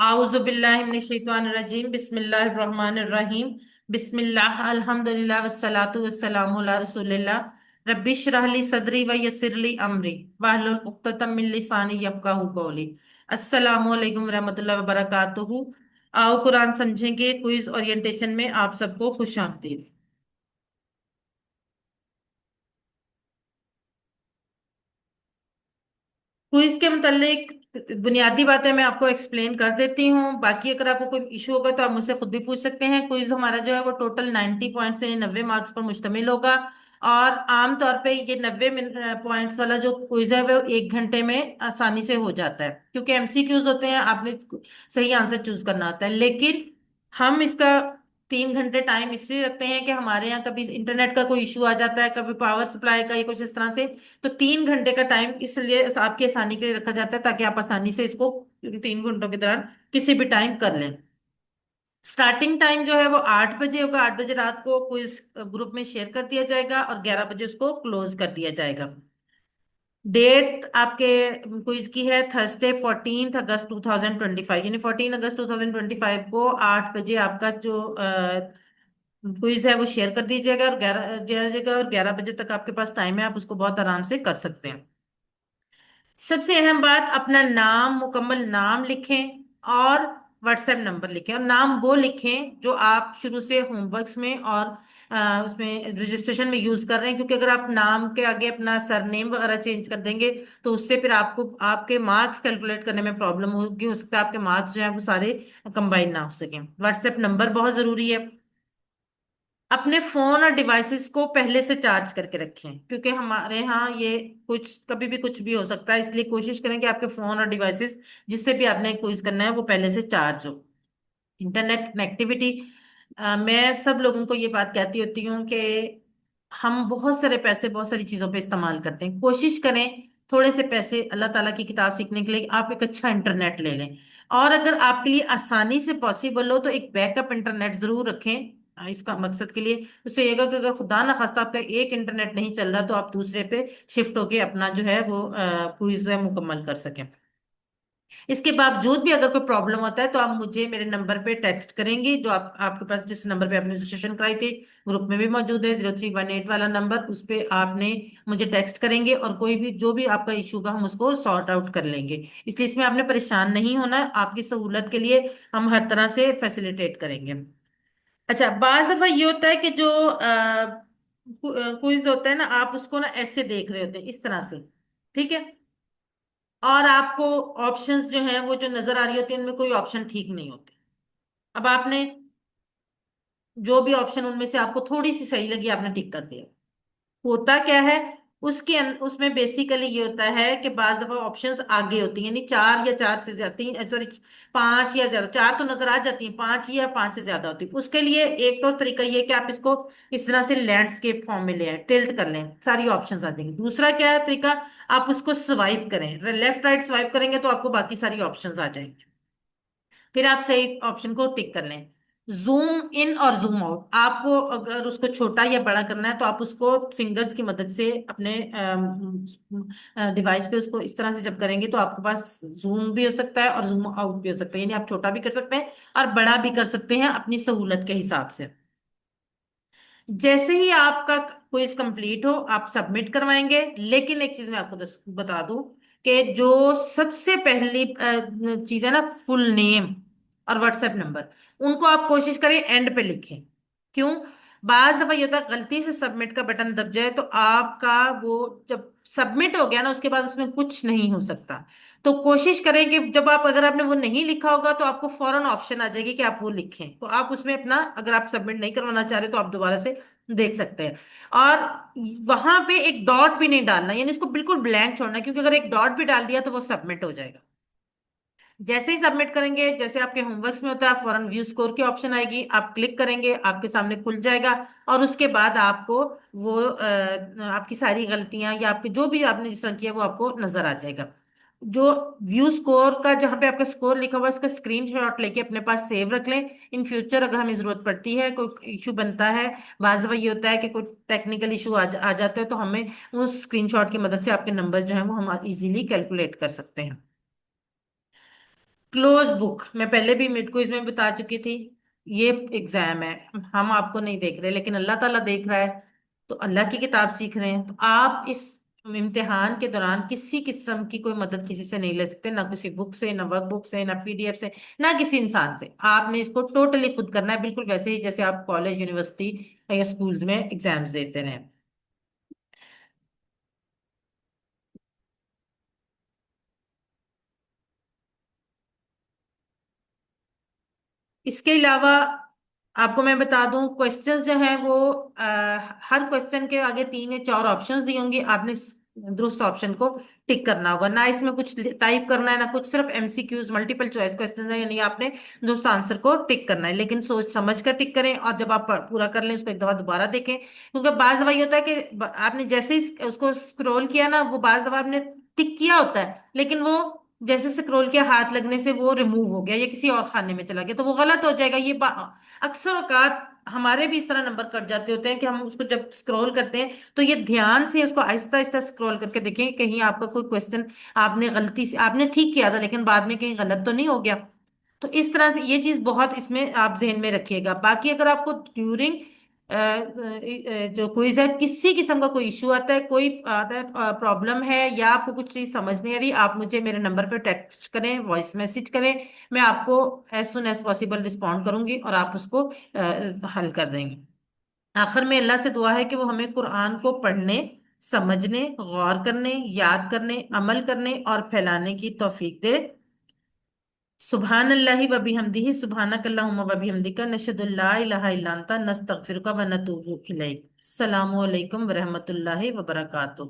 आउज़ुबिल्लाहिमिनश्शैतानिर्रजीम बिस्मिल्लाहिर्रहमानिर्रहीम बिस्मिल्लाह अल्हम्दुलिल्लाह वस्सलातु वस्सलामु अला रसूलिल्लाह रब्बि इश्रह ली सदरी व यस्सिर ली अमरी वाहलुल उक़्दतम मिन लिसानी यफ़क़हू क़ौली। अस्सलामु अलैकुम रहमतुल्लाहि व बरकातुहू। आओ कुरान समझेंगे क्विज ओरिएंटेशन में आप सबको खुश आमदीद। क्विज के मुतालिक बुनियादी बातें मैं आपको एक्सप्लेन कर देती हूँ। बाकी अगर आपको कोई इशू होगा तो आप मुझसे खुद भी पूछ सकते हैं। क्विज हमारा जो है वो टोटल 90 पॉइंट से 90 मार्क्स पर मुश्तमिल होगा। और आमतौर पे ये 90 पॉइंट्स वाला जो क्विज है वो 1 घंटे में आसानी से हो जाता है, क्योंकि एमसीक्यूज होते हैं, आपने सही आंसर चूज करना होता है। लेकिन हम इसका 3 घंटे टाइम इसलिए रखते हैं कि हमारे यहाँ कभी इंटरनेट का कोई इशू आ जाता है, कभी पावर सप्लाई का या कुछ इस तरह से। तो 3 घंटे का टाइम इसलिए आपकी आसानी के लिए रखा जाता है, ताकि आप आसानी से इसको 3 घंटों के दौरान किसी भी टाइम कर लें। स्टार्टिंग टाइम जो है वो 8 बजे होगा। 8 बजे रात को क्विज ग्रुप में शेयर कर दिया जाएगा और 11 बजे उसको क्लोज कर दिया जाएगा। डेट आपके क्विज की है थर्सडे 14 अगस्त 2025, यानी 14 अगस्त 2025 को 8 बजे आपका जो क्विज है वो शेयर कर दीजिएगा और 11 बजे तक आपके पास टाइम है, आप उसको बहुत आराम से कर सकते हैं। सबसे अहम बात, अपना नाम, मुकम्मल नाम लिखें और व्हाट्सएप नंबर लिखें। और नाम वो लिखें जो आप शुरू से होमवर्क्स में और उसमें रजिस्ट्रेशन में यूज कर रहे हैं, क्योंकि अगर आप नाम के आगे अपना सरनेम वगैरह चेंज कर देंगे तो उससे फिर आपको आपके मार्क्स कैलकुलेट करने में प्रॉब्लम होगी। हो सकता है आपके मार्क्स जो है वो सारे कंबाइन ना हो सकें। व्हाट्सएप नंबर बहुत जरूरी है। अपने फोन और डिवाइसेस को पहले से चार्ज करके रखें, क्योंकि हमारे यहाँ ये कुछ कभी भी कुछ भी हो सकता है, इसलिए कोशिश करें कि आपके फोन और डिवाइसेस जिससे भी आपने क्विज करना है वो पहले से चार्ज हो। इंटरनेट कनेक्टिविटी, मैं सब लोगों को ये बात कहती होती हूँ कि हम बहुत सारे पैसे बहुत सारी चीजों पे इस्तेमाल करते हैं। कोशिश करें थोड़े से पैसे अल्लाह ताला की किताब सीखने के लिए आप एक अच्छा इंटरनेट ले लें। और अगर आपके लिए आसानी से पॉसिबल हो तो एक बैकअप इंटरनेट जरूर रखें। इसका मकसद के लिए उससे ये होगा कि अगर खुदा ना खास्ता आपका एक इंटरनेट नहीं चल रहा तो आप दूसरे पे शिफ्ट होके अपना जो है वो क्विज मुकम्मल कर सकें। इसके बावजूद भी अगर कोई प्रॉब्लम होता है तो आप मुझे मेरे नंबर पे टेक्स्ट करेंगे, जो आपके पास जिस नंबर पे आपने रजिस्ट्रेशन कराई थी, ग्रुप में भी मौजूद है 0318 वाला नंबर, उस पे आपने मुझे टेक्स्ट करेंगे और कोई भी जो भी आपका इशू का हम उसको सॉर्ट आउट कर लेंगे। इसलिए इसमें आपने परेशान नहीं होना है, आपकी सहूलत के लिए हम हर तरह से फैसिलिटेट करेंगे। अच्छा, बाज दफा ये होता है कि जो क्विज होता है ना, आप उसको ना ऐसे देख रहे होते हैं इस तरह से, ठीक है। और आपको ऑप्शंस जो हैं वो जो नजर आ रही होती है उनमें कोई ऑप्शन ठीक नहीं होते। अब आपने जो भी ऑप्शन उनमें से आपको थोड़ी सी सही लगी आपने टिक कर दिया। होता क्या है, उसमें बेसिकली ये होता है कि बाज दफा ऑप्शंस आगे होती हैं, यानी चार या चार से ज्यादा, तीन सॉरी, पांच या ज्यादा, चार तो नजर आ जाती हैं, पांच या पांच से ज्यादा होती है। उसके लिए एक तो तरीका ये है कि आप इसको इस तरह से लैंडस्केप फॉर्म में ले आए, टिल्ट कर लें, सारी ऑप्शंस आ जाएंगी। दूसरा क्या है तरीका, आप उसको स्वाइप करें, लेफ्ट राइट स्वाइप करेंगे तो आपको बाकी सारी ऑप्शंस आ जाएंगी। फिर आप सही ऑप्शन को टिक कर लें। जूम इन और जूम आउट, आपको अगर उसको छोटा या बड़ा करना है तो आप उसको फिंगर्स की मदद से अपने डिवाइस पे उसको इस तरह से जब करेंगे तो आपके पास जूम भी हो सकता है और जूम आउट भी हो सकता है, यानी आप छोटा भी कर सकते हैं और बड़ा भी कर सकते हैं अपनी सहूलत के हिसाब से। जैसे ही आपका क्विज कंप्लीट हो आप सबमिट करवाएंगे। लेकिन एक चीज मैं आपको बता दूं कि जो सबसे पहली चीज है ना, फुल नेम और व्हाट्सएप नंबर, उनको आप कोशिश करें एंड पे लिखें। क्यों? बाज दफा ये होता है गलती से सबमिट का बटन दब जाए तो आपका वो जब सबमिट हो गया ना उसके बाद उसमें कुछ नहीं हो सकता। तो कोशिश करें कि जब आप अगर आपने वो नहीं लिखा होगा तो आपको फौरन ऑप्शन आ जाएगी कि आप वो लिखें, तो आप उसमें अपना, अगर आप सबमिट नहीं करवाना चाह रहे तो आप दोबारा से देख सकते हैं। और वहां पे एक डॉट भी नहीं डालना, यानी इसको बिल्कुल ब्लैंक छोड़ना, क्योंकि अगर एक डॉट भी डाल दिया तो वो सबमिट हो जाएगा। जैसे ही सबमिट करेंगे, जैसे आपके होमवर्क्स में होता है, फॉरन व्यू स्कोर की ऑप्शन आएगी, आप क्लिक करेंगे, आपके सामने खुल जाएगा। और उसके बाद आपको वो आपकी सारी गलतियां या आपके जो भी आपने जिस तरह किया वो आपको नजर आ जाएगा। जो व्यू स्कोर का जहाँ पे आपका स्कोर लिखा हुआ है उसका स्क्रीनशॉट लेके अपने पास सेव रख लें। इन फ्यूचर अगर हमें जरूरत पड़ती है, कोई इशू बनता है, बाज़ दफा ये होता है कि कोई टेक्निकल इशू आ जाता है, तो हमें उस स्क्रीनशॉट की मदद से आपके नंबर्स जो हैं वो हम इजीली कैलकुलेट कर सकते हैं। क्लोज बुक मैं पहले भी मिड क्विज में बता चुकी थी। ये एग्जाम है, हम आपको नहीं देख रहे लेकिन अल्लाह ताला देख रहा है। तो अल्लाह की किताब सीख रहे हैं, तो आप इस इम्तिहान के दौरान किसी किस्म की कोई मदद किसी से नहीं ले सकते, ना किसी बुक से, ना वर्क बुक से, ना पीडीएफ से, ना किसी इंसान से। आपने इसको टोटली खुद करना है, बिल्कुल वैसे ही जैसे आप कॉलेज, यूनिवर्सिटी या स्कूल्स में एग्जाम्स देते रहे। इसके अलावा आपको मैं बता दूं, क्वेश्चंस जो है वो हर क्वेश्चन के आगे तीन या चार ऑप्शंस दी होंगी, आपने दुरुस्त ऑप्शन को टिक करना होगा। ना इसमें कुछ टाइप करना है ना कुछ, सिर्फ एमसीक्यूज, मल्टीपल चॉइस क्वेश्चन है, यानी आपने दुरुस्त आंसर को टिक करना है, लेकिन सोच समझ कर टिक करें। और जब आप पूरा कर लें उसको एक दफा दोबारा देखें, क्योंकि बाज दफा ये होता है कि आपने जैसे ही उसको स्क्रॉल किया ना, वो बाज दफा आपने टिक किया होता है लेकिन वो जैसे स्क्रॉल किया, हाथ लगने से वो रिमूव हो गया या किसी और खाने में चला गया, तो वो गलत हो जाएगा। अक्सर औकात हमारे भी इस तरह नंबर कट जाते होते हैं कि हम उसको जब स्क्रॉल करते हैं तो ये ध्यान से उसको आहिस्ता आहिस्ता स्क्रॉल करके देखें, कहीं आपका कोई क्वेश्चन आपने गलती से, आपने ठीक किया था लेकिन बाद में कहीं गलत तो नहीं हो गया। तो इस तरह से ये चीज बहुत इसमें आप जहन में रखिएगा। बाकी अगर आपको ड्यूरिंग जो क्विज है किसी किस्म का कोई इशू आता है, कोई आता है प्रॉब्लम है, या आपको कुछ चीज समझ नहीं आ रही, आप मुझे मेरे नंबर पर टेक्स्ट करें, वॉइस मैसेज करें। मैं आपको as soon as possible respond करूंगी और आप उसको हल कर देंगे। आखिर में अल्लाह से दुआ है कि वो हमें कुरान को पढ़ने, समझने, गौर करने, याद करने, अमल करने और फैलाने की तौफीक दे। सुभान अल्लाहि व बिहम्दिही, सुभानक अल्लाहुम्मा व बिहम्दिका, नशहदु अल्ला इलाहा इल्ला अंता, नस्तगफिरुका व नतूबु इलैक। अस्सलामु अलैकुम व रहमतुल्लाहि व बरकातुहू।